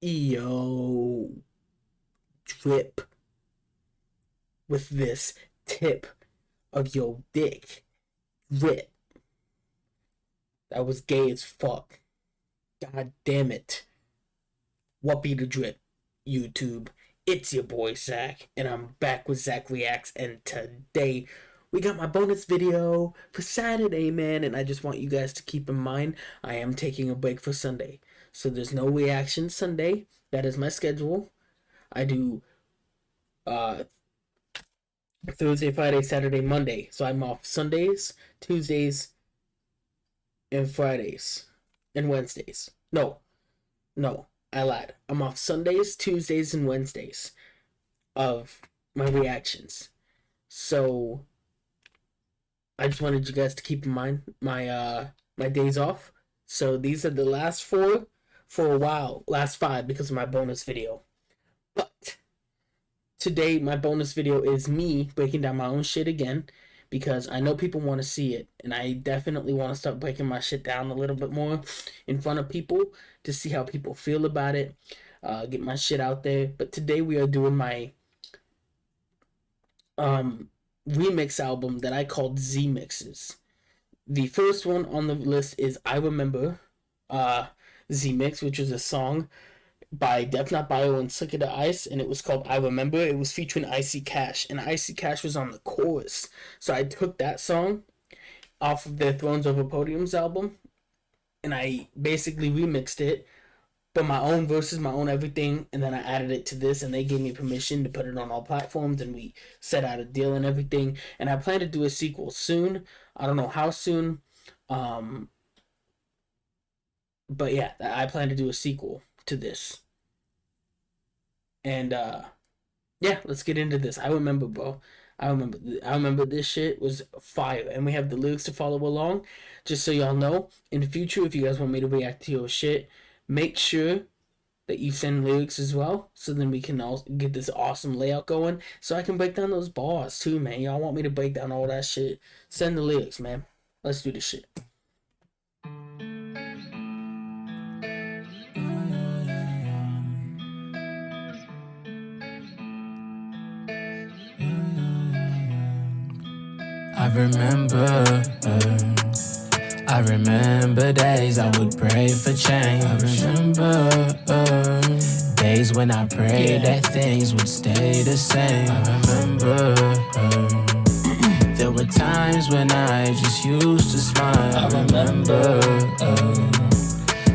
Yo, drip with this tip of your dick. Drip. That was gay as fuck. God damn it. What be the drip, YouTube? It's your boy Zack, and I'm back with Zack Reacts, and today we got my bonus video for Saturday, man, and I just want you guys to keep in mind I am taking a break for Sunday. So there's no reaction Sunday. That is my schedule. I do uh Thursday, Friday, Saturday, Monday. So I'm off Sundays, Tuesdays, and Fridays, and Wednesdays. No, I lied. I'm off Sundays, Tuesdays, and Wednesdays of my reactions. So I just wanted you guys to keep in mind my days off. So these are the last four for a while, last five because of my bonus video. But today my bonus video is me breaking down my own shit again because I know people want to see it, and I definitely want to start breaking my shit down a little bit more in front of people to see how people feel about it, get my shit out there. But today we are doing my um remix album that I called Z Mixes. The first one on the list is I Remember Z Mix, which was a song by Def Not Bio and Slicker the Ice, and it was called I Remember. It was featuring Icy Cash, and Icy Cash was on the chorus. So I took that song off of their Thrones Over Podiums album, and I basically remixed it, but my own verses, my own everything, and then I added it to this, and they gave me permission to put it on all platforms, and we set out a deal and everything. And I plan to do a sequel soon. I don't know how soon, um, but yeah, I plan to do a sequel to this. And yeah, let's get into this. I remember, bro. I remember this shit was fire, and we have the lyrics to follow along. Just so y'all know, in the future, if you guys want me to react to your shit, make sure that you send lyrics as well, so then we can all get this awesome layout going. So I can break down those bars too, man. Y'all want me to break down all that shit? Send the lyrics, man. Let's do this shit. I remember, I remember days I would pray for change. I remember days when I prayed that things would stay the same. I remember there were times when I just used to smile. I remember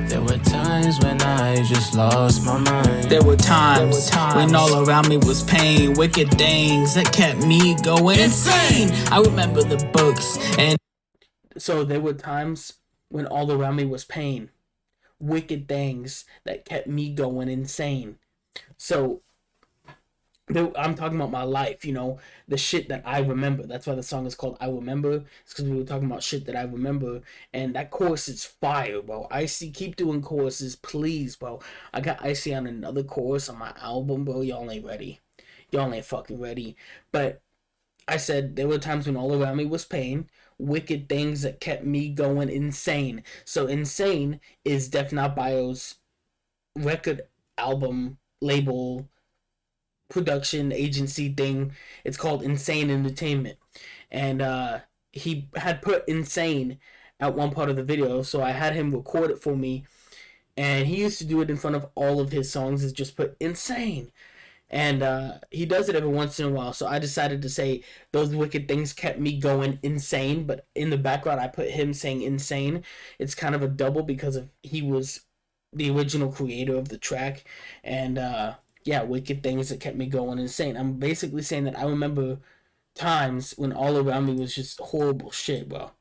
there were times when I just lost my mind. There were times when all around me was pain, wicked things that kept me going insane. I remember the books and So there were times when all around me was pain, wicked things that kept me going insane. So I'm talking about my life, the shit that I remember. That's why the song is called I Remember. It's because we were talking about shit that I remember. And that chorus is fire, bro. Icy, keep doing choruses, please, bro. I got Icy on another chorus on my album, bro. Y'all ain't ready. Y'all ain't fucking ready. But I said there were times when all around me was pain, wicked things that kept me going insane. So Insane is Def Not Bio's record album label production agency thing. It's called Insane Entertainment, and he had put Insane at one part of the video, so I had him record it for me. And he used to do it in front of all of his songs, is just put Insane. And he does it every once in a while, so I decided to say those wicked things kept me going insane. But in the background, I put him saying insane. It's kind of a double because he was the original creator of the track. And yeah, wicked things that kept me going insane. I'm basically saying that I remember times when all around me was just horrible shit, bro.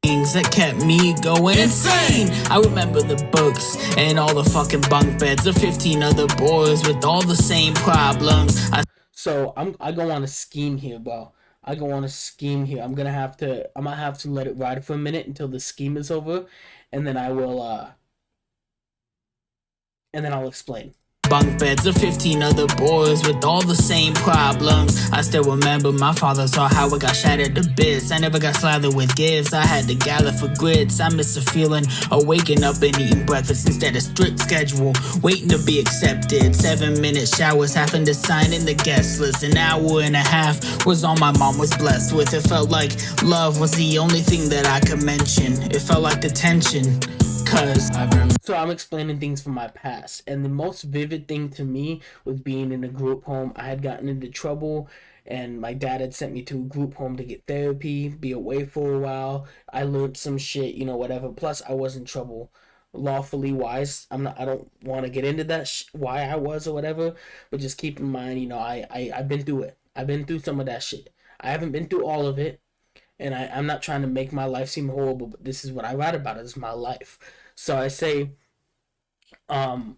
things that kept me going insane. I remember the books and all the fucking bunk beds, the 15 other boys with all the same problems. So I go on a scheme here, bro. I go on a scheme here. I might have to let it ride for a minute until the scheme is over, and then I'll explain. bunk beds of 15 other boys with all the same problems. I still remember my father saw how it got shattered to bits. I never got slathered with gifts, I had to gather for grits. I miss the feeling of waking up and eating breakfast instead of strict schedule, waiting to be accepted. 7-minute showers, having to sign in the guest list. An hour and a half was all my mom was blessed with. It felt like love was the only thing that I could mention. It felt like the tension, cause So I'm explaining things from my past, and the most vivid thing to me was being in a group home. I had gotten into trouble, and my dad had sent me to a group home to get therapy, be away for a while. I learned some shit, whatever. Plus, I was in trouble, lawfully wise. I don't want to get into that why I was or whatever, but just keep in mind, I've been through it. I've been through some of that shit. I haven't been through all of it, and I'm not trying to make my life seem horrible, but this is what I write about. This is my life. So um,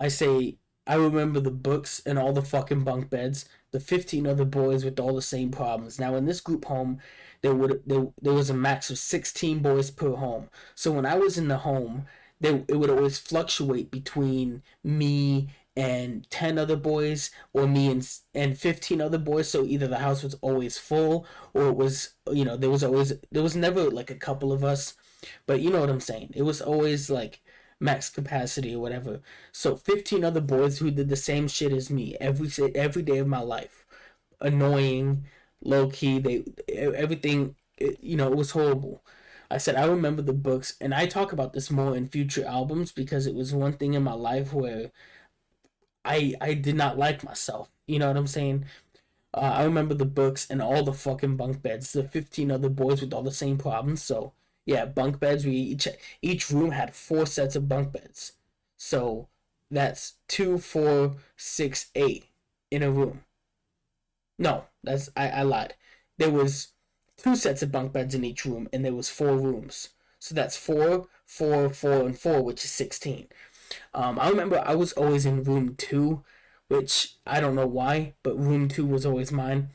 I say, I remember the books and all the fucking bunk beds, the 15 other boys with all the same problems. Now, in this group home, there was a max of 16 boys per home. So when I was in the home, it would always fluctuate between me and 10 other boys, or me and 15 other boys. So either the house was always full, or it was, there was never like a couple of us, but you know what I'm saying. It was always like max capacity or whatever. So 15 other boys who did the same shit as me every day of my life. Annoying, low key, everything, it was horrible. I said I remember the books, and I talk about this more in future albums because it was one thing in my life where I did not like myself. You know what I'm saying? I remember the books and all the fucking bunk beds. The 15 other boys with all the same problems. So yeah, bunk beds. We each room had 4 sets of bunk beds. So that's 2, 4, 6, 8 in a room. No, I lied. There was 2 sets of bunk beds in each room, and there was 4 rooms. So that's 4, 4, 4, and 4, which is 16. I remember I was always in room 2, which I don't know why, but room 2 was always mine.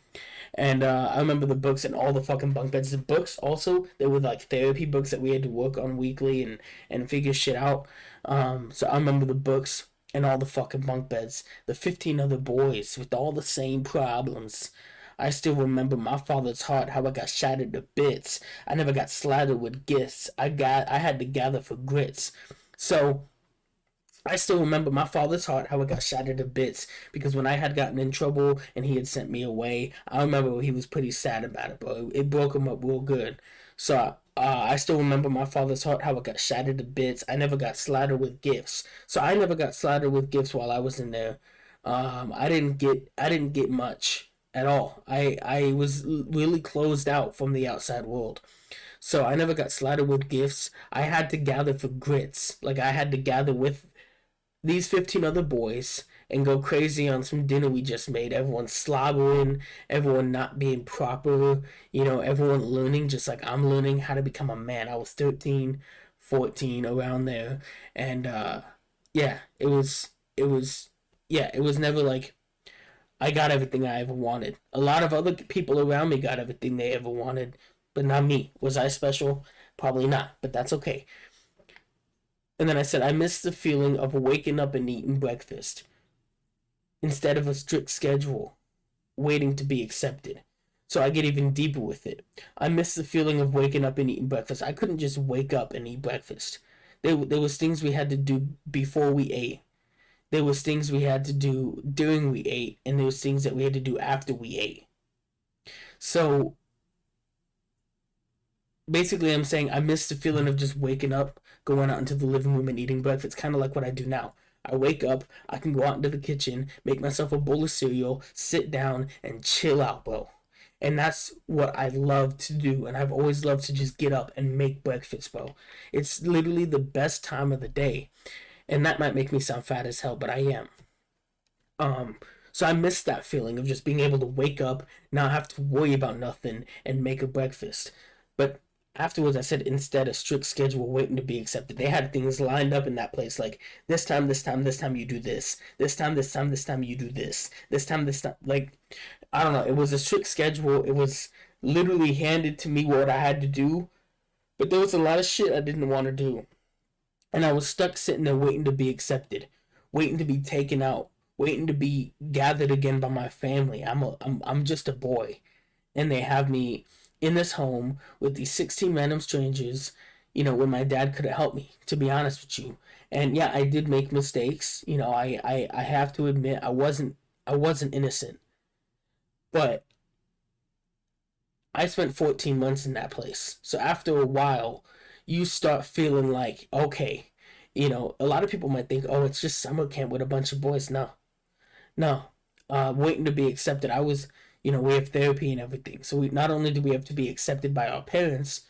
And I remember the books and all the fucking bunk beds. The books also, they were like therapy books that we had to work on weekly and figure shit out. So I remember the books and all the fucking bunk beds. The 15 other boys with all the same problems. I still remember my father's heart, how I got shattered to bits. I never got slathered with gifts. I had to gather for grits. So I still remember my father's heart, how it got shattered to bits, because when I had gotten in trouble and he had sent me away, I remember he was pretty sad about it, bro. It broke him up real good. So I still remember my father's heart, how it got shattered to bits. I never got slaughtered with gifts. So I never got slaughtered with gifts while I was in there. I didn't get much at all. I was really closed out from the outside world. So I never got slaughtered with gifts. I had to gather for grits. Like I had to gather with these 15 other boys and go crazy on some dinner we just made. Everyone slobbering, everyone not being proper, everyone learning just like I'm learning how to become a man. I was 13, 14, around there. And yeah, it was never like I got everything I ever wanted. A lot of other people around me got everything they ever wanted, but not me. Was I special? Probably not, but that's okay. And then I said, I miss the feeling of waking up and eating breakfast instead of a strict schedule, waiting to be accepted. So I get even deeper with it. I miss the feeling of waking up and eating breakfast. I couldn't just wake up and eat breakfast. There was things we had to do before we ate. There was things we had to do during we ate, and there was things that we had to do after we ate. So basically, I'm saying I miss the feeling of just waking up, going out into the living room and eating breakfast, kind of like what I do now. I wake up, I can go out into the kitchen, make myself a bowl of cereal, sit down, and chill out, bro. And that's what I love to do, and I've always loved to just get up and make breakfast, bro. It's literally the best time of the day. And that might make me sound fat as hell, but I am. So I miss that feeling of just being able to wake up, not have to worry about nothing, and make a breakfast. But afterwards, I said instead a strict schedule waiting to be accepted. They had things lined up in that place, like this time you do this. This time you do this. This time. Like, I don't know. It was a strict schedule. It was literally handed to me what I had to do. But there was a lot of shit I didn't want to do. And I was stuck sitting there waiting to be accepted. waiting to be taken out, waiting to be gathered again by my family. I'm just a boy, and they have me in this home with these 16 random strangers. When my dad could have helped me. To be honest with you, and yeah, I did make mistakes. I have to admit I wasn't innocent, but I spent 14 months in that place. So after a while, you start feeling like, okay, a lot of people might think, oh, it's just summer camp with a bunch of boys. No, no. Waiting to be accepted. We have therapy and everything. So we not only do we have to be accepted by our parents,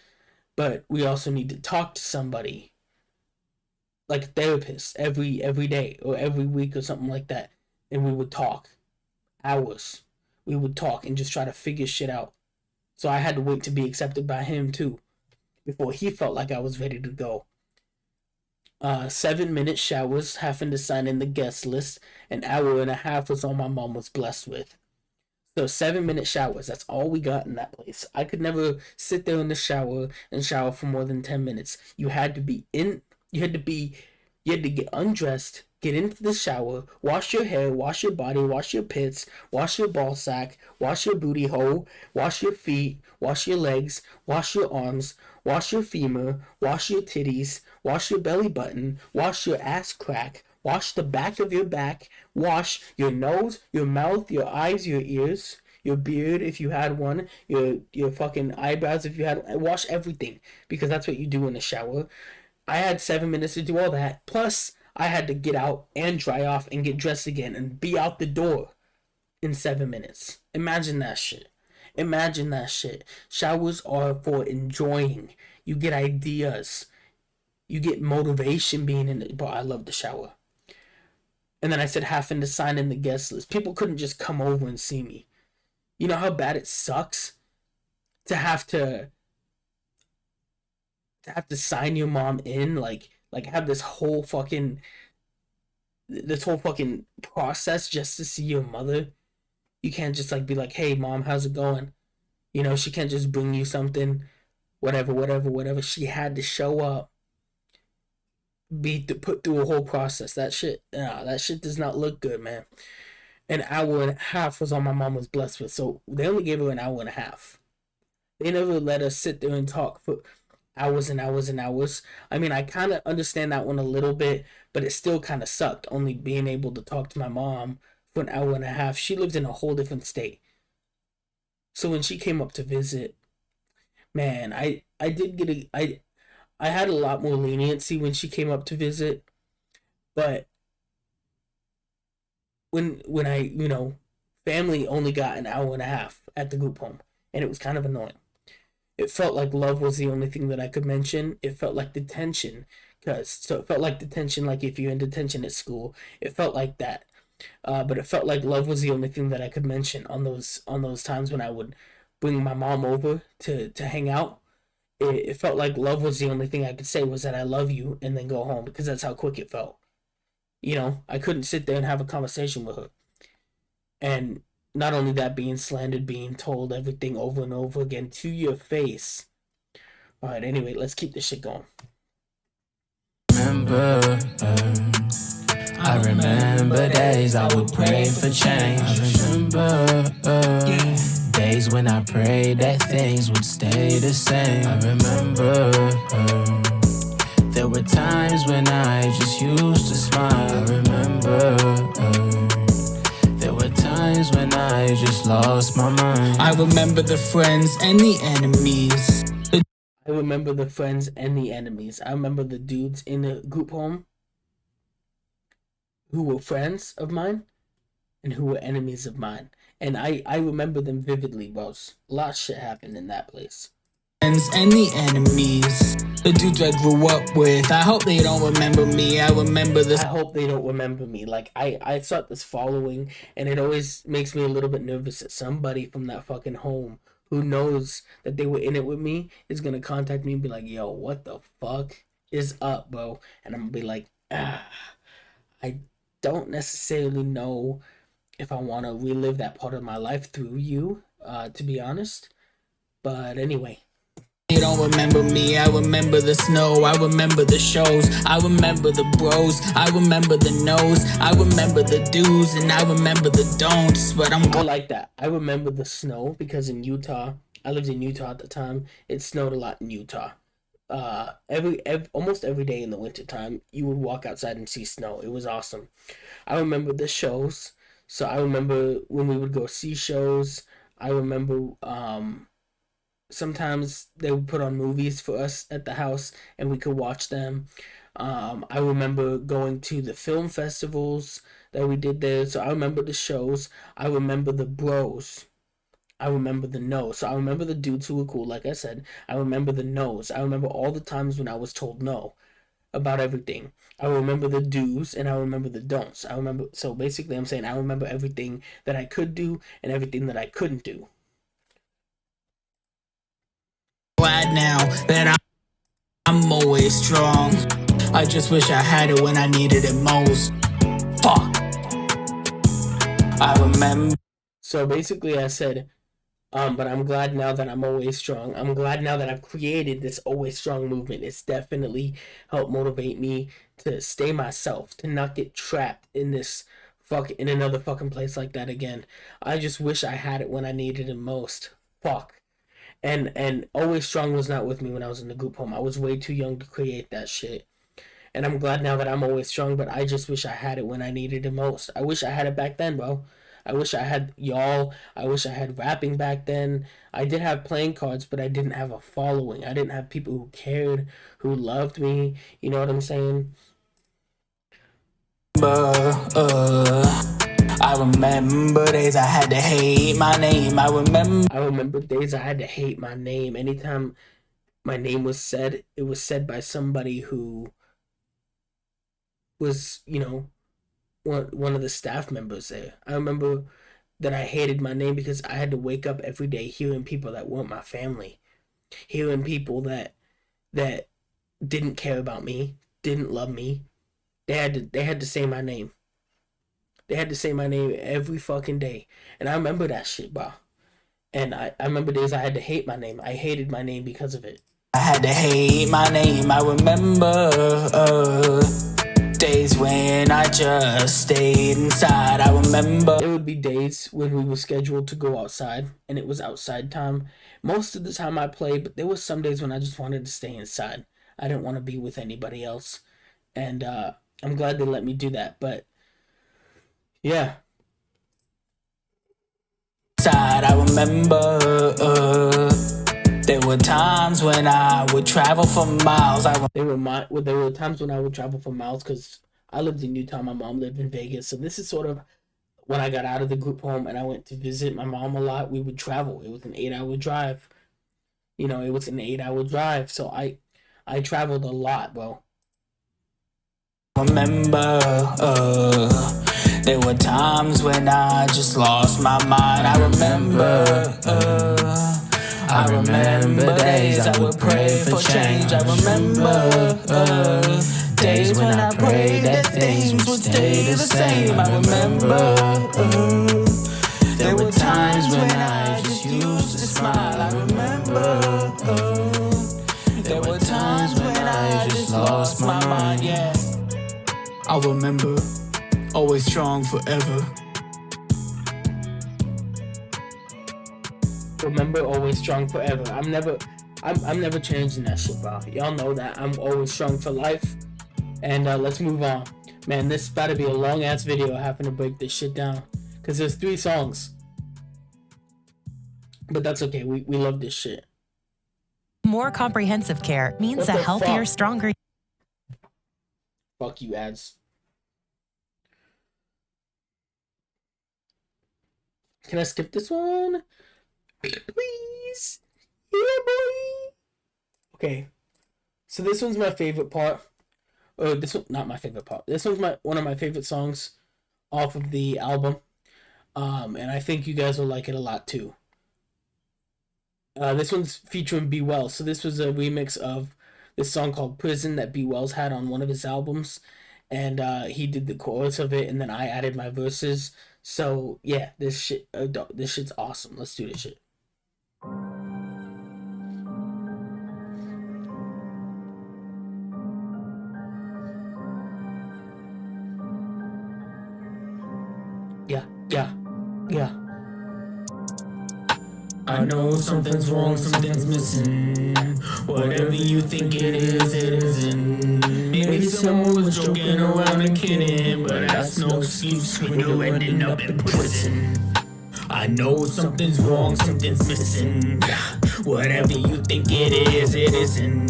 but we also need to talk to somebody like a therapist every day or every week or something like that. And we would talk hours. We would talk and just try to figure shit out. So I had to wait to be accepted by him too before he felt like I was ready to go. 7-minute showers, having to sign in the guest list, an hour and a half was all my mom was blessed with. So 7-minute showers, that's all we got in that place. I could never sit there in the shower and shower for more than 10 minutes. You had to get undressed, get into the shower, wash your hair, wash your body, wash your pits, wash your ball sack, wash your booty hole, wash your feet, wash your legs, wash your arms, wash your femur, wash your titties, wash your belly button, wash your ass crack, wash the back of your back, wash your nose, your mouth, your eyes, your ears, your beard if you had one, your fucking eyebrows if you had one. Wash everything because that's what you do in the shower. I had 7 minutes to do all that. Plus, I had to get out and dry off and get dressed again and be out the door in 7 minutes. Imagine that shit. Imagine that shit. Showers are for enjoying. You get ideas. You get motivation being in it. Bro, I love the shower. And then I said having to sign in the guest list. People couldn't just come over and see me. You know how bad it sucks to have to sign your mom in, like have this whole fucking process just to see your mother. You can't just like be like, hey mom, how's it going? She can't just bring you something, whatever. She had to show up, be to put through a whole process. That shit does not look good, man. An hour and a half was all my mom was blessed with. So they only gave her an hour and a half. They never let us sit there and talk for hours and hours and hours. I mean, I kind of understand that one a little bit, but it still kind of sucked only being able to talk to my mom for an hour and a half. She lived in a whole different state. So when she came up to visit, man, I did get I had a lot more leniency when she came up to visit, but when I, family only got an hour and a half at the group home, and it was kind of annoying. It felt like love was the only thing that I could mention. It felt like detention, it felt like detention, like if you're in detention at school, it felt like that. But it felt like love was the only thing that I could mention on those times when I would bring my mom over to hang out. It felt like love was the only thing I could say was that I love you and then go home because that's how quick it felt. I couldn't sit there and have a conversation with her. And not only that, being slandered, being told everything over and over again to your face. All right, anyway, let's keep this shit going. I remember days I would pray for change. I remember days when I prayed that things would stay the same. I remember there were times when I just used to smile. I remember there were times when I just lost my mind. I remember the friends and the enemies. I remember the friends and the enemies. I remember the dudes in the group home who were friends of mine and who were enemies of mine. And I remember them vividly, bro. A lot of shit happened in that place. Friends and the enemies. The dudes I grew up with. I hope they don't remember me. I hope they don't remember me. Like, I start this following, and it always makes me a little bit nervous that somebody from that fucking home who knows that they were in it with me is gonna contact me and be like, yo, what the fuck is up, bro? And I'm gonna be like, I don't necessarily know if I want to relive that part of my life through you, to be honest. But anyway, You don't remember me, I remember the snow, I remember the shows, I remember the bros, I remember the no's, I remember the do's, and I remember the don'ts, but I like that. I remember the snow because in Utah, I lived in Utah at the time, it snowed a lot in Utah. Every almost every day in the wintertime, you would walk outside and see snow. It was awesome. I remember the shows. So I remember when we would go see shows. I remember sometimes they would put on movies for us at the house and we could watch them. I remember going to the film festivals that we did there. So I remember the shows. I remember the bros. I remember the no. So I remember the dudes who were cool, like I said. I remember the no's. I remember all the times when I was told no about everything. I remember the do's and I remember the don'ts. I remember, so basically I'm saying I remember everything that I could do and everything that I couldn't do. glad now that I'm always strong. I just wish I had it when I needed it most. Fuck. I remember. So basically I said, but I'm glad now that I'm always strong. I'm glad now that I've created this always strong movement. It's definitely helped motivate me to stay myself, to not get trapped in this in another fucking place like that again. I just wish I had it when I needed it most. Fuck. And always strong was not with me when I was in the group home. I was way too young to create that shit. And I'm glad now that I'm always strong, but I just wish I had it when I needed it most. I wish I had it back then, bro. I wish I had y'all. I wish I had rapping back then. I did have playing cards, but I didn't have a following. I didn't have people who cared, who loved me. You know what I'm saying? I remember days I had to hate my name. I remember days I had to hate my name. Anytime my name was said, it was said by somebody who was, one of the staff members there. I remember that I hated my name because I had to wake up every day hearing people that weren't my family, hearing people that didn't care about me, didn't love me. They had to say my name. They had to say my name every fucking day, and I remember that shit, bro. And I remember days I had to hate my name. I hated my name because of it. I had to hate my name. I remember days when I just stayed inside. I remember there would be days when we were scheduled to go outside and it was outside time. Most of the time I played, but there was some days when I just wanted to stay inside. I didn't want to be with anybody else. And I'm glad they let me do that. But yeah. I remember there were times when I would travel for miles. There were times when I would travel for miles because I lived in Utah. My mom lived in Vegas. So this is sort of when I got out of the group home and I went to visit my mom a lot. We would travel. It was an 8-hour drive. It was an 8-hour drive. So I traveled a lot, bro. Remember, there were times when I just lost my mind. I remember days I would pray for change. I remember days when I prayed that things would stay the same. I remember there were times when I just used to smile. I remember there were times when I just lost my mind. Yeah, I'll remember, always strong forever. Remember, always strong forever. I'm never changing that shit, bro. Y'all know that I'm always strong for life. And let's move on. Man, this is about to be a long ass video. I happen to break this shit down because there's 3 songs. But that's okay. We love this shit. More comprehensive care means a healthier, stronger. Fuck you, ads. Can I skip this one? Please? Yeah, boy. Okay. So this one's my favorite part. Or this one, not my favorite part. This one's one of my favorite songs off of the album. And I think you guys will like it a lot too. This one's featuring B Wells. So this was a remix of this song called Prison that B Wells had on one of his albums. And he did the chorus of it, and then I added my verses. So yeah, this shit's awesome. Let's do this shit. Yeah. Yeah. I know something's wrong, something's missing. Whatever you think it isn't. Maybe someone was joking around and kidding, but that's no excuse when you're ending up in prison. I know something's wrong, something's missing. Whatever you think it isn't.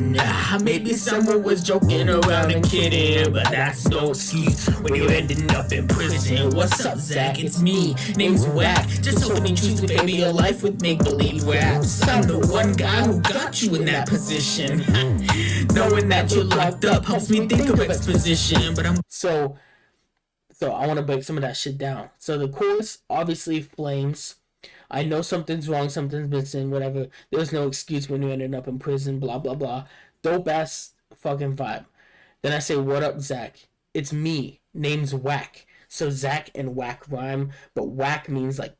Maybe someone was joking around and kidding, but that's no excuse when you're ending up in prison. What's up, Zack? It's me. Name's Whack. Just hoping you choose to baby your life with make-believe raps. I'm the one guy who got you in that position. Knowing that you're locked up helps me think of exposition, but I'm So I want to break some of that shit down. So the chorus obviously flames. I know something's wrong, something's missing, whatever. There's no excuse when you ended up in prison, blah, blah, blah. Dope ass fucking vibe. Then I say, what up, Zack? It's me. Name's Whack. So Zack and Whack rhyme, but Whack means like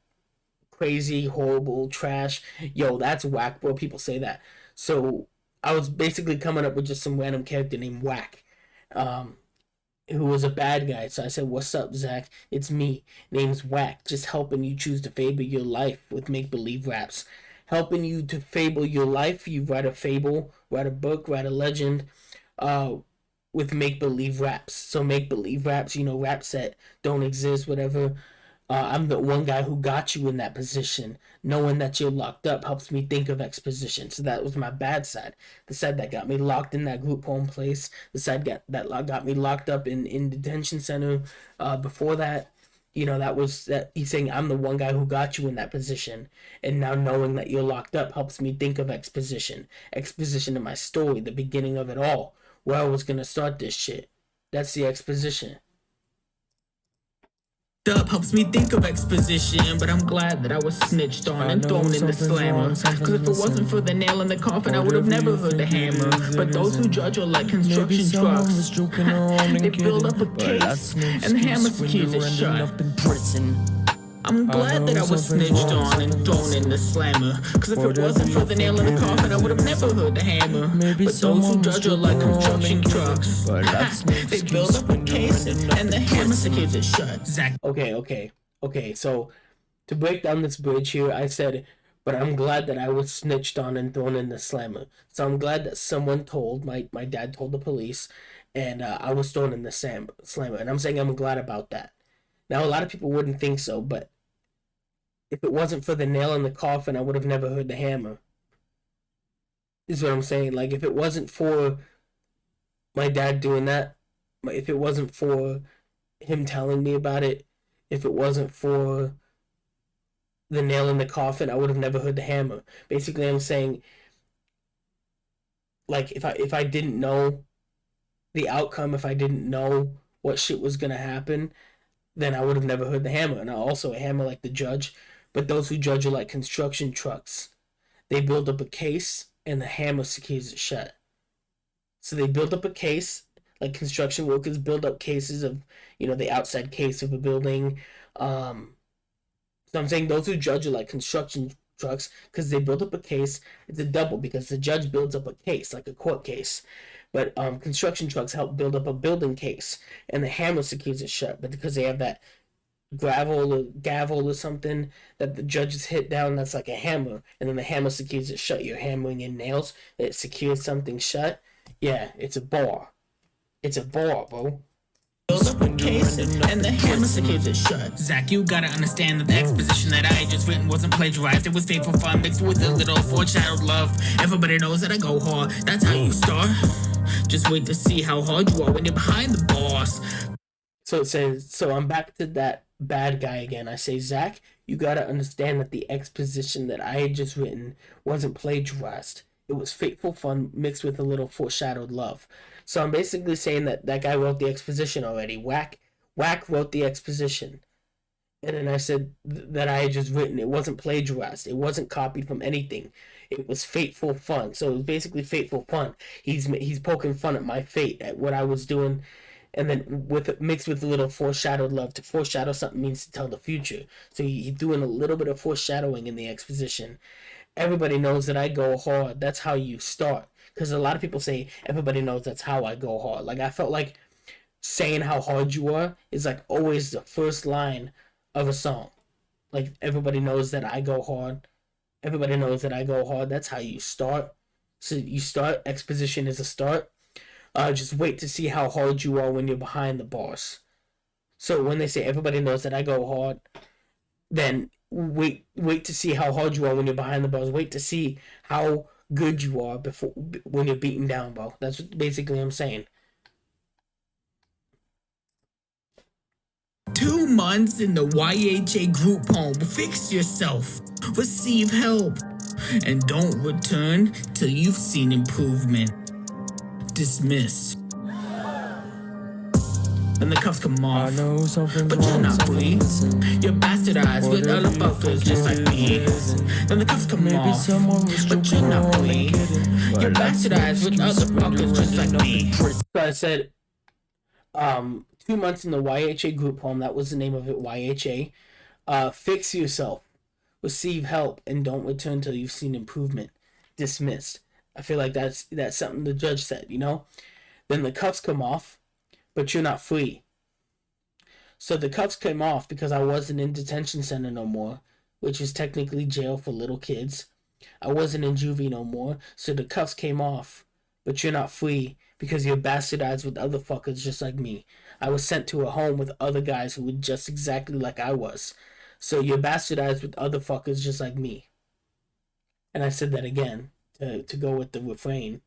crazy, horrible, trash. Yo, that's whack, bro. People say that. So I was basically coming up with just some random character named Whack. Who was a bad guy. So I said, what's up, Zack? It's me. Name's Whack. Just helping you choose to fable your life with make-believe raps. Helping you to fable your life. You write a fable, write a book, write a legend with make-believe raps. So make-believe raps, raps that don't exist, whatever. I'm the one guy who got you in that position. Knowing that you're locked up helps me think of exposition. So that was my bad side. The side that got me locked in that group home place. The side that got me locked up in detention center. Before that, that was that he's saying I'm the one guy who got you in that position. And now knowing that you're locked up helps me think of exposition. Exposition of my story, the beginning of it all. Where I was gonna start this shit. That's the exposition. up helps me think of exposition, but I'm glad that I was snitched on and thrown in the slammer. Cause if it wasn't for the nail in the coffin, I would have never heard the hammer. But those who judge are like construction trucks. They build up a case, and the hammer's keys are shut. I'm glad that I was snitched on and thrown in the slammer. Cause if it wasn't for the nail in the coffin, I would have never heard the hammer. But those who judge are like construction trucks. They build up a case and the hammer keys are shut. Zack. Okay, so to break down this bridge here, I said, but I'm glad that I was snitched on and thrown in the slammer. So I'm glad that someone told, my dad told the police, and I was thrown in the slammer. And I'm saying I'm glad about that. Now, a lot of people wouldn't think so, but if it wasn't for the nail in the coffin, I would have never heard the hammer. Is what I'm saying. Like, if it wasn't for my dad doing that, if it wasn't for him telling me about it, if it wasn't for the nail in the coffin, I would have never heard the hammer. Basically, I'm saying, like, if I didn't know the outcome, if I didn't know what shit was gonna happen, then I would have never heard the hammer. And also a hammer like the judge. But those who judge are like construction trucks. They build up a case and the hammer secures it shut. So they build up a case, like construction workers build up cases of, the outside case of a building. So I'm saying those who judge are like construction trucks because they build up a case. It's a double because the judge builds up a case, like a court case. But construction trucks help build up a building case, and the hammer secures it shut. But because they have that gravel or gavel or something that the judges hit down, that's like a hammer, and then the hammer secures it shut. You're hammering in nails, it secures something shut. Yeah, it's a bar. It's a bar, bro. Build up a case and the hammer secures it shut. Zack, you gotta understand that the exposition that I had just written wasn't plagiarized. It was faithful fun mixed with a little foreshadowed love. Everybody knows that I go hard. That's how you start. Just wait to see how hard you are when you're behind the bars. So it says, so I'm back to that bad guy again. I say, Zack, you gotta understand that the exposition that I had just written wasn't plagiarized. It was fateful fun mixed with a little foreshadowed love. So I'm basically saying that that guy wrote the exposition already. Whack wrote the exposition. And then I said that I had just written. It wasn't plagiarized. It wasn't copied from anything. It was fateful fun. So it was basically fateful fun. He's poking fun at my fate, at what I was doing. And then mixed with a little foreshadowed love. To foreshadow something means to tell the future. So he's doing a little bit of foreshadowing in the exposition. Everybody knows that I go hard. That's how you start. Because a lot of people say everybody knows that's how I go hard. Like, I felt like saying how hard you are is like always the first line of a song. Like, everybody knows that I go hard. Everybody knows that I go hard. That's how you start. So you start, exposition is a start. Just wait to see how hard you are when you're behind the bars. So when they say everybody knows that I go hard, then wait to see how hard you are when you're behind the bars. Wait to see how good you are before when you're beaten down, bro. That's what basically I'm saying. 2 months in the YHA group home. Fix yourself. Receive help. And don't return till you've seen improvement. Dismissed. Then the cuffs come off. But you're not free. You're bastardized with other fuckers just like me. Then the cuffs come off. But you're not free. You're bastardized with other fuckers just like me. So I said, 2 months in the YHA group home. That was the name of it, YHA. Fix yourself. Receive help and don't return till you've seen improvement. Dismissed. I feel like that's something the judge said, you know? Then the cuffs come off, but you're not free. So the cuffs came off because I wasn't in detention center no more, which is technically jail for little kids. I wasn't in juvie no more, so the cuffs came off, but you're not free because you're bastardized with other fuckers just like me. I was sent to a home with other guys who were just exactly like I was. So you're bastardized with other fuckers just like me. And I said that again to go with the refrain.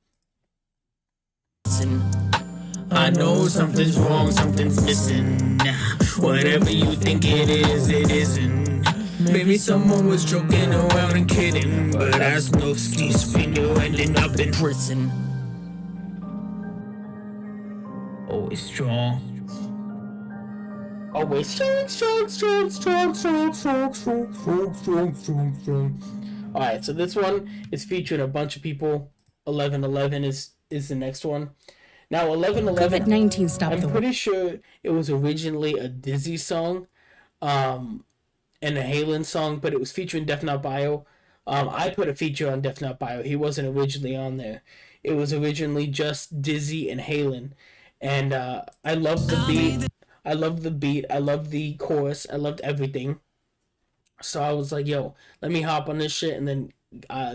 I know something's wrong, something's missing. Whatever you think it is, it isn't. Maybe someone was joking around and kidding, but that's no excuse for you ending up in prison. Always strong. Always strong. Alright, so this one is featuring a bunch of people. 1111 is the next one. Now, 1111, COVID-19 stopped I'm pretty sure it was originally a Dizzy song, and a Halen song, but it was featuring Def Not Bio. I put a feature on Def Not Bio. He wasn't originally on there. It was originally just Dizzy and Halen, and I loved the beat. I loved the beat. I loved the chorus. I loved everything. So I was like, yo, let me hop on this shit, and then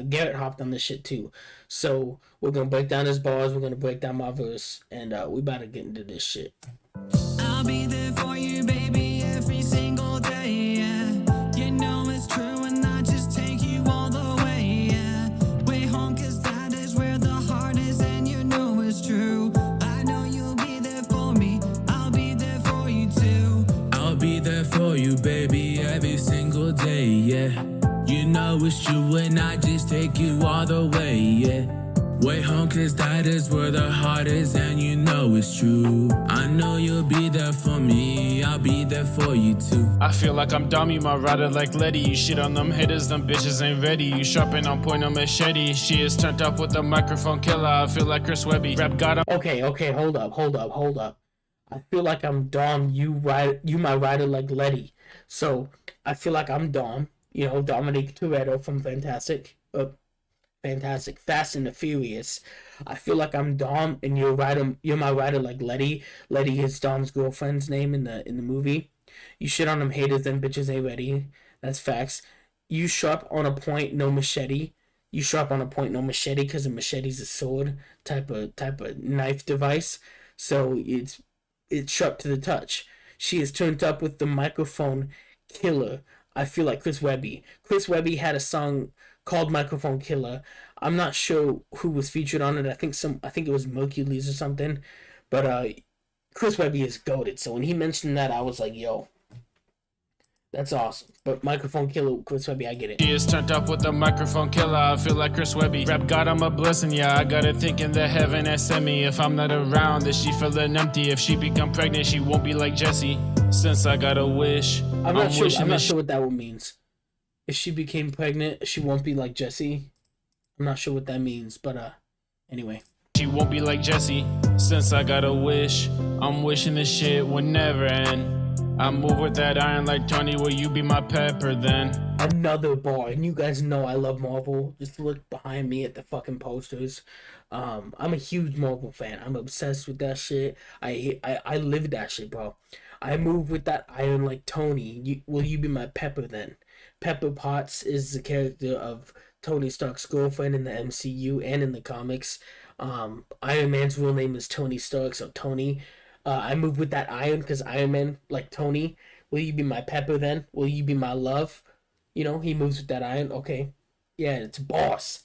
Garrett hopped on this shit too. So we're gonna break down his bars, we're gonna break down my verse, and we about to get into this shit. I'll be there for you, baby, every single day, yeah. You know it's true, and I just take you all the way, yeah. Way home, 'cause that is where the heart is, and you know it's true. I know you'll be there for me, I'll be there for you too. I'll be there for you, baby, every single day, yeah. You know it's true and I just take you all the way, yeah. Way home, 'cause that is where the heart is, and you know it's true. I know you'll be there for me, I'll be there for you too. I feel like I'm dumb, you my rider like Letty. You shit on them haters, them bitches ain't ready. You sharpen on point, on machete. She is turned up with the microphone killer. I feel like Chris Webby. Rap got him. Okay, hold up. I feel like I'm Dom, you my rider like Letty. So I feel like I'm Dom, you know, Dominic Toretto from Fantastic, Fast and the Furious. I feel like I'm Dom, and you're my rider like Letty. Letty is Dom's girlfriend's name in the movie. You shit on them haters, them bitches ain't ready. That's facts. You sharp on a point, no machete. You sharp on a point, no machete, because a machete's a sword type of knife device. So it's sharp to the touch. She is turned up with the microphone killer. I feel like Chris Webby. Chris Webby had a song called Microphone Killer. I'm not sure who was featured on it. I think it was Mercules or something. But Chris Webby is goated. So when he mentioned that, I was like, yo, that's awesome. But Microphone Killer, Chris Webby, I get it. She is turned up with the microphone killer. I feel like Chris Webby. Rap God, I'm a blessing, yeah. I got it thinking the heaven that sent me. If I'm not around, then she feeling empty. If she become pregnant, she won't be like Jessie. Since I got a wish, I'm not sure what that one means. If she became pregnant, she won't be like Jessie. I'm not sure what that means, but anyway. She won't be like Jessie. Since I got a wish, I'm wishing this shit would never end. I move with that iron like Tony, will you be my pepper then? Another bar, and you guys know I love Marvel. Just look behind me at the fucking posters. I'm a huge Marvel fan. I'm obsessed with that shit. I live that shit, bro. I move with that iron like Tony. Will you be my Pepper then? Pepper Potts is the character of Tony Stark's girlfriend in the MCU and in the comics. Iron Man's real name is Tony Stark, so Tony. I move with that iron because Iron Man, like Tony. Will you be my Pepper then? Will you be my love? You know, he moves with that iron. Okay. Yeah, it's boss.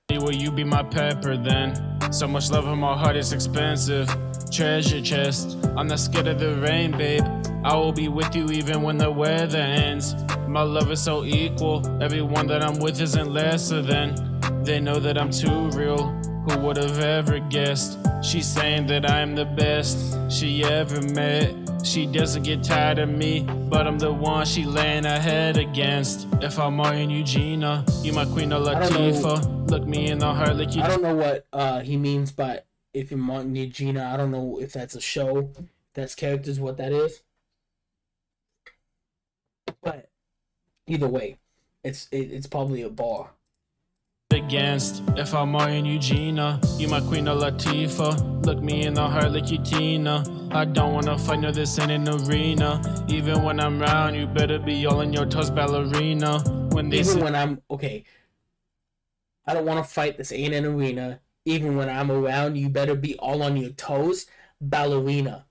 Will you be my pepper then? So much love in my heart, it's expensive. Treasure chest, I'm not scared of the rain, babe. I will be with you even when the weather ends. My love is so equal, everyone that I'm with isn't lesser than. They know that I'm too real, who would have ever guessed? She's saying that I'm the best she ever met. She doesn't get tired of me, but I'm the one she laying her head against. If I'm Martin Eugenia, you my queen of Latifah. Look me in the heart like you. I don't know what he means by if you're Martin Eugenia. I don't know if that's a show, if that's characters, what that is. But either way, it's probably a bar. Against. If I'm Martin Eugenia, you my queen of Latifah. Look me in the heart like you Tina. I don't wanna fight, no, this ain't an arena. Even when I'm round, you better be all on your toes, ballerina. When I'm okay, I don't wanna fight, this ain't an arena. Even when I'm around, you better be all on your toes, ballerina.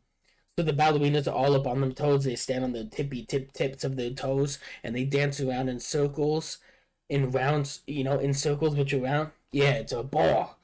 So the ballerinas are all up on their toes. They stand on the tips of their toes and they dance around in circles. In rounds, you know, in circles which are round. Yeah, it's a bar.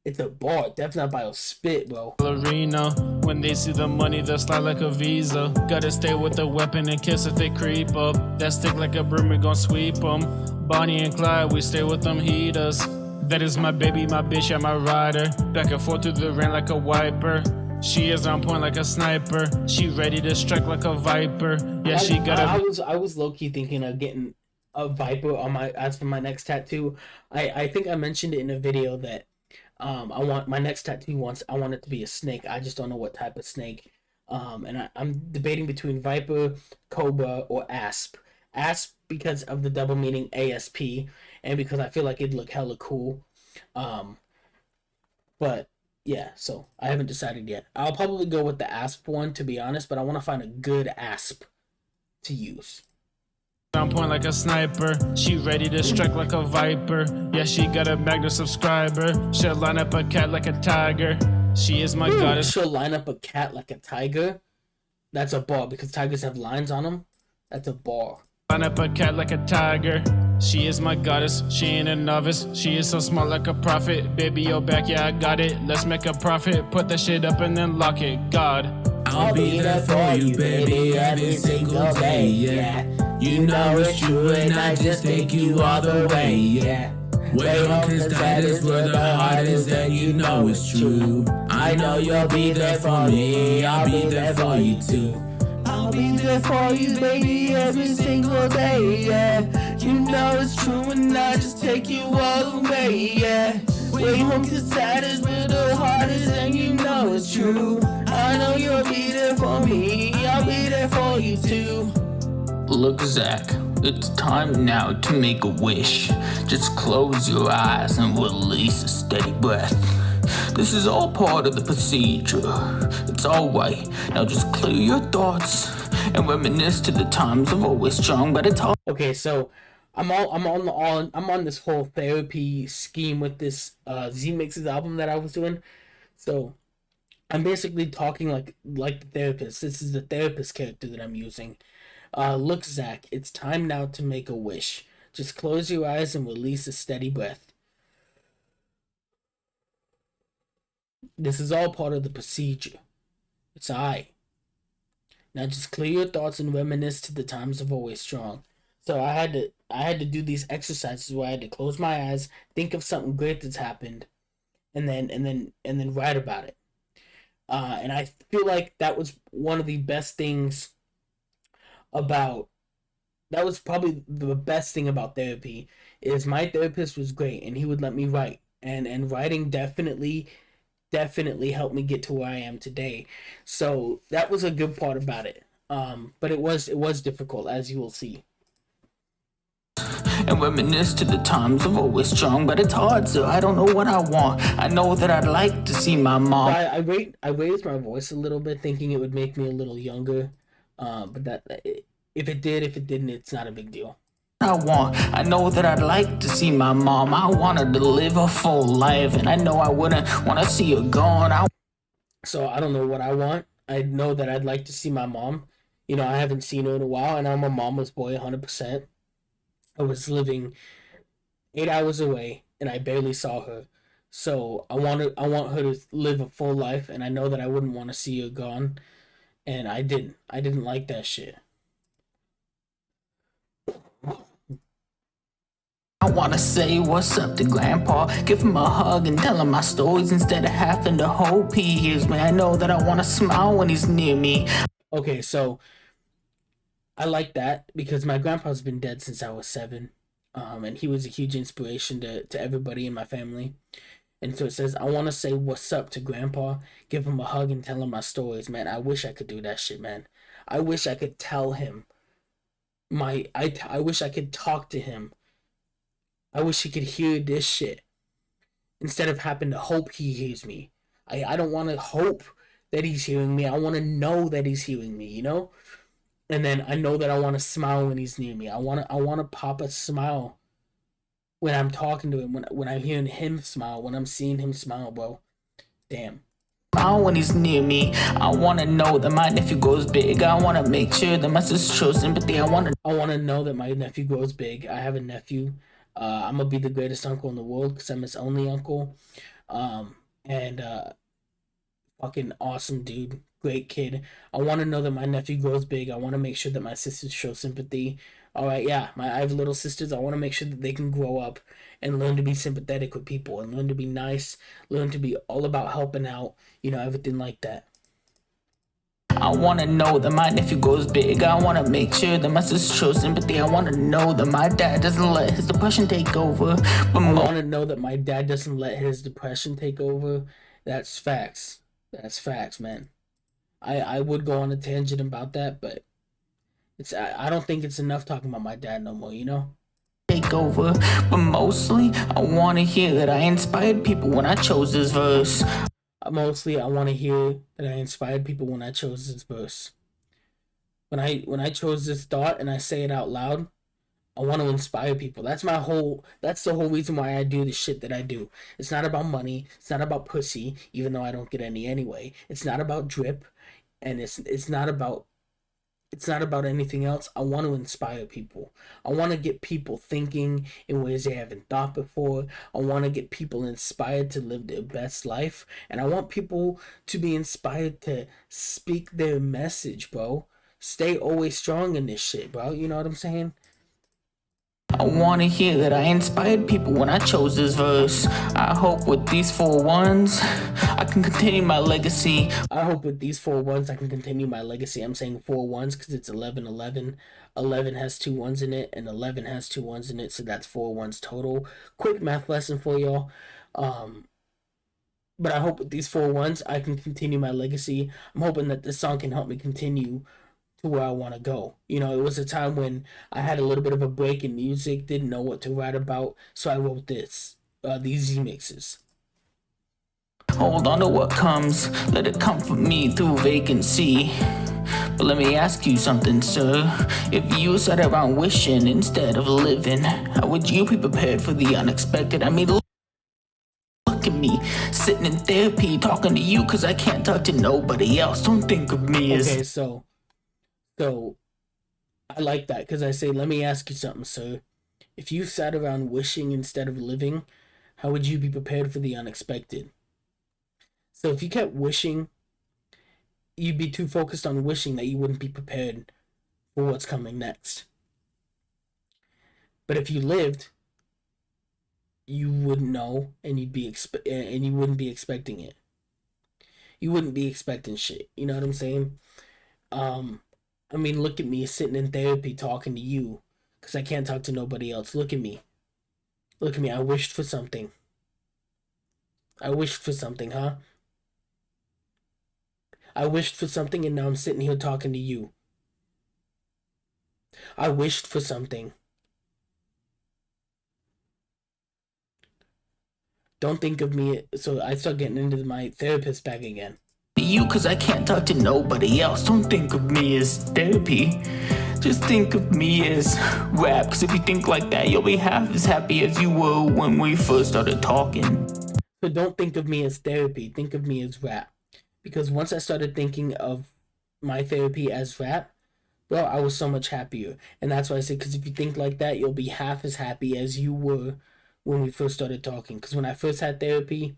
It's a bar. Definitely not by a spit, bro. Arena. When they see the money, they'll slide like a visa. Gotta stay with the weapon and kiss if they creep up. That stick like a broom, we gon' sweep them. Bonnie and Clyde, we stay with them heaters. That is my baby, my bitch, and my rider. Back and forth through the rain like a wiper. She is on point like a sniper. She ready to strike like a viper. Yeah, she got I was low-key thinking of getting a viper on as for my next tattoo. I think I mentioned it in a video that I want my next tattoo I want it to be a snake. I just don't know what type of snake. And I'm debating between viper, cobra, or asp. Asp because of the double meaning ASP, and because I feel like it'd look hella cool. But yeah, so I haven't decided yet. I'll probably go with the asp one, to be honest, but I want to find a good asp to use. On point like a sniper. She ready to strike like a viper. Yeah, she got a Magna subscriber. She'll line up a cat like a tiger. She is my goddess. She'll line up a cat like a tiger. That's a bar because tigers have lines on them. That's a bar. Line up a cat like a tiger. She is my goddess. She ain't a novice. She is so smart like a prophet. Baby, you're back. Yeah, I got it. Let's make a profit. Put that shit up and then lock it. God. I'll be there for you, baby, every single day, yeah. You know it's true and I just take you all the way, yeah. Way home, cause that is where the heart is and you know it's true. I know you'll be there for me, I'll be there for you too. I'll be there for you, baby, every single day, yeah. You know it's true and I just take you all the way, yeah. Way home, cause that is where the heart is and you know it's true. I know you'll be there for me, I'll be there for you too. Look, Zack, it's time now to make a wish. Just close your eyes and release a steady breath. This is all part of the procedure. It's alright. Now just clear your thoughts and reminisce to the times of always strong by the time. Okay, so I'm on this whole therapy scheme with this Z Mixes album that I was doing. So I'm basically talking like the therapist. This is the therapist character that I'm using. Look, Zack, it's time now to make a wish. Just close your eyes and release a steady breath. This is all part of the procedure. It's I. Now just clear your thoughts and reminisce to the times of always strong. So I had to do these exercises where I had to close my eyes, think of something great that's happened, and then write about it. And I feel like that was one of the best things that was probably the best thing about therapy is my therapist was great and he would let me write, and writing definitely helped me get to where I am today. So that was a good part about it. But it was difficult, as you will see. And reminisce to the times of always strong, but it's hard, so I don't know what I want. I know that I'd like to see my mom. I raised my voice a little bit, thinking it would make me a little younger. But if it did, if it didn't, it's not a big deal. I know that I'd like to see my mom. I want her to live a full life, and I know I wouldn't want to see her gone. So I don't know what I want. I know that I'd like to see my mom. You know, I haven't seen her in a while, and I'm a mama's boy 100%. I was living 8 hours away, and I barely saw her. So I want her to live a full life, and I know that I wouldn't want to see her gone, and I didn't. I didn't like that shit. I wanna say what's up to Grandpa, give him a hug and tell him my stories instead of having to hope he hears me. I know that I wanna smile when he's near me. Okay, so I like that because my grandpa's been dead since I was 7, and he was a huge inspiration to everybody in my family. And so it says, I want to say what's up to Grandpa, give him a hug and tell him my stories, man. I wish I could do that shit, man. I wish I could tell him I wish I could talk to him. I wish he could hear this shit instead of having to hope he hears me. I don't want to hope that he's hearing me. I want to know that he's hearing me, you know? And then I know that I want to smile when he's near me. I want to pop a smile when I'm talking to him, when I'm hearing him smile, when I'm seeing him smile, bro. Damn. When he's near me, I wanna know that my nephew grows big. I wanna make sure that my sister shows sympathy. I wanna know that my nephew grows big. I have a nephew. I'm gonna be the greatest uncle in the world because I'm his only uncle. And fucking awesome dude, great kid. I want to know that my nephew grows big. I want to make sure that my sisters show sympathy. All right, yeah, I have little sisters. I want to make sure that they can grow up and learn to be sympathetic with people and learn to be nice, learn to be all about helping out, you know, everything like that. I wanna know that my nephew grows big. I wanna make sure that my sister shows sympathy. I wanna know that my dad doesn't let his depression take over. But I want to know that my dad doesn't let his depression take over. That's facts. That's facts, man. I would go on a tangent about that, but I don't think it's enough talking about my dad no more, you know? Take over, but mostly I want to hear that I inspired people when I chose this verse. Mostly I want to hear that I inspired people when I chose this verse. When I chose this thought and I say it out loud, I want to inspire people. That's the whole reason why I do the shit that I do. It's not about money, it's not about pussy, even though I don't get any anyway. It's not about drip, and it's not about anything else. I want to inspire people. I want to get people thinking in ways they haven't thought before. I want to get people inspired to live their best life. And I want people to be inspired to speak their message, bro. Stay always strong in this shit, bro. You know what I'm saying? I want to hear that I inspired people when I chose this verse. I hope with these 4 ones, I can continue my legacy. I hope with these 4 ones, I can continue my legacy. I'm saying 4 ones because it's 11, 11. 11 has 2 ones in it, and 11 has 2 ones in it, so that's 4 ones total. Quick math lesson for y'all. But I hope with these 4 ones, I can continue my legacy. I'm hoping that this song can help me continue to where I want to go. You know, it was a time when I had a little bit of a break in music, didn't know what to write about, so I wrote these Z-mixes. Hold on to what comes, let it comfort me through vacancy. But let me ask you something, sir. If you sat around wishing instead of living, how would you be prepared for the unexpected? I mean, look at me, sitting in therapy, talking to you because I can't talk to nobody else. Don't think of me as... Okay, so I like that because I say, let me ask you something, sir. If you sat around wishing instead of living, how would you be prepared for the unexpected? So if you kept wishing, you'd be too focused on wishing that you wouldn't be prepared for what's coming next. But if you lived, you wouldn't know, and you wouldn't be expecting it. You wouldn't be expecting shit. You know what I'm saying? I mean, look at me sitting in therapy talking to you because I can't talk to nobody else. Look at me. Look at me. I wished for something. I wished for something, huh? I wished for something and now I'm sitting here talking to you. I wished for something. Don't think of me. So I start getting into my therapist bag again. You, cause I can't talk to nobody else. Don't think of me as therapy. Just think of me as rap. Cause if you think like that, you'll be half as happy as you were when we first started talking. So don't think of me as therapy. Think of me as rap. Because once I started thinking of my therapy as rap, bro, I was so much happier. And that's why I said, because if you think like that, you'll be half as happy as you were when we first started talking. Because when I first had therapy,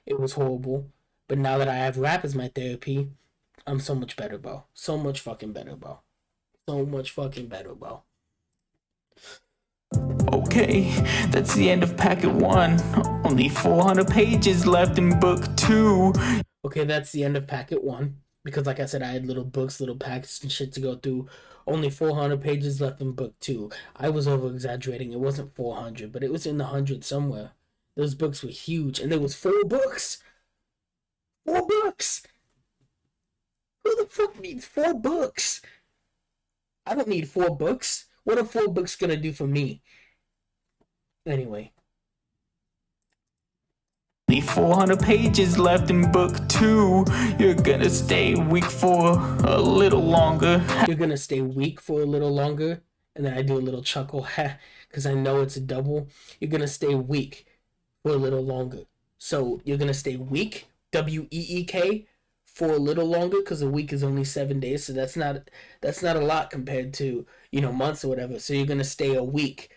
it was horrible. But now that I have rap as my therapy, I'm so much better, bro. So much fucking better, bro. So much fucking better, bro. Okay, that's the end of packet 1. Only 400 pages left in book 2. Okay, that's the end of packet 1. Because like I said, I had little books, little packets and shit to go through. Only 400 pages left in book 2. I was over-exaggerating. It wasn't 400, but it was in the 100 somewhere. Those books were huge. And there was 4 books! 4 books! Who the fuck needs 4 books? I don't need 4 books. What are 4 books gonna do for me? Anyway. Only 400 pages left in book 2. You're gonna stay weak for a little longer. You're gonna stay weak for a little longer. And then I do a little chuckle, ha, because I know it's a double. You're gonna stay weak for a little longer. So you're gonna stay weak, WEEK, for a little longer, because a week is only 7 days, so that's not a lot compared to, months or whatever. So you're gonna stay a week.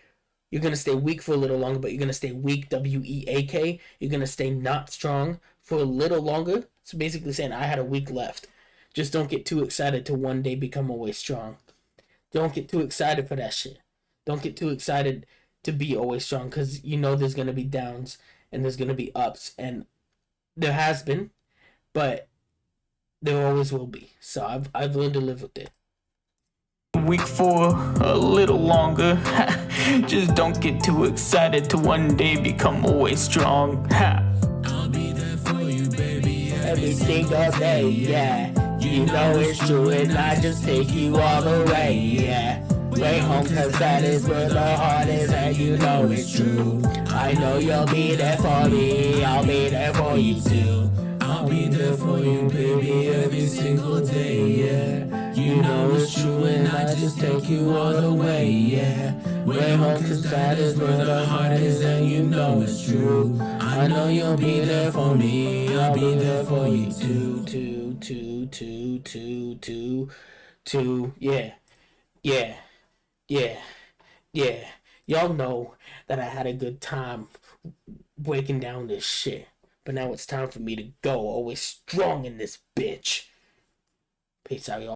You're gonna stay weak for a little longer, but you're gonna stay weak, WEAK. You're gonna stay not strong for a little longer. So basically saying I had a week left. Just don't get too excited to one day become always strong. Don't get too excited for that shit. Don't get too excited to be always strong, because there's gonna be downs and there's gonna be ups, and there has been, but there always will be. So I've learned to live with it. Weak for a little longer. Just don't get too excited to one day become always strong. I'll be there for you, baby. Every single day, yeah. You know it's true, and I just take you all the way, yeah. Way home, cause that is where the heart is, and you know it's true. I know you'll be there for me, I'll be there for you too. I'll be there for you, baby, every single day, yeah. You know it's true, and I just take you all the way, yeah. Way home, cause that is where the heart is, and you know it's true. I know you'll be there for me, I'll be there for you too. Yeah. Y'all know that I had a good time breaking down this shit. But now it's time for me to go. Always strong in this bitch. Peace out, y'all.